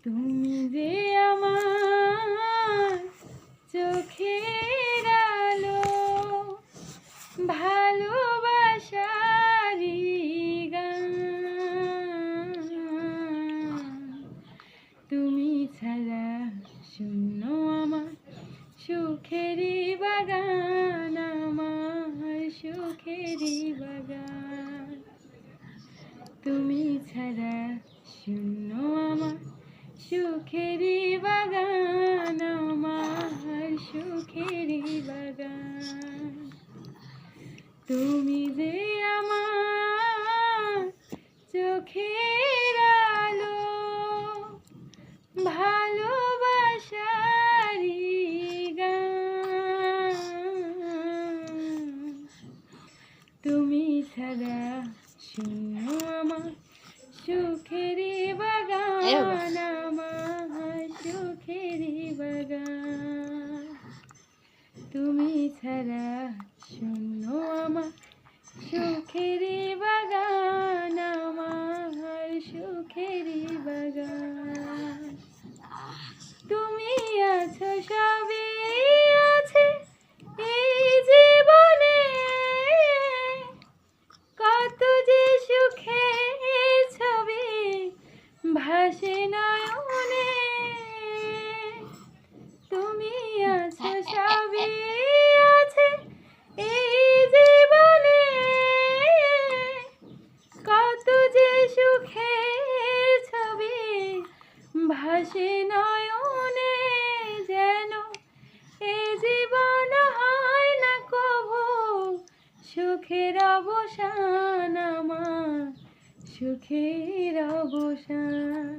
তুমি যে আমার চোখের আলো, ভালোবাসারি গান। তুমি ছাড়া শূন্য আমার সুখেরই বাগান, আমার সুখেরই বাগান। তুমি ছাড়া শূন্য আমার সুখেরই বাগান, আমার সুখেরই বাগান। তুমি যে আমার চোখের আলো, ভালোবাসারি গান। তুমি ছাড়া শূন্য আমার সুখেরই বাগান, আমার সুখেরই বাগান। তুমি ছাড়া শূন্য আমার সুখেরই বাগান, আমার সুখেরই বাগান। তুমি আছো সবই আছে এই জীবনে, কত যে সুখের ছবি ভাসে নয়নে। তুমি আছো সবই আছে এই জীবনে, কত যে সুখের ছবি ভাসে নয়নে। যেন এ জীবন হয় না কভু সুখের অবসান, আমার সুখের অবসান।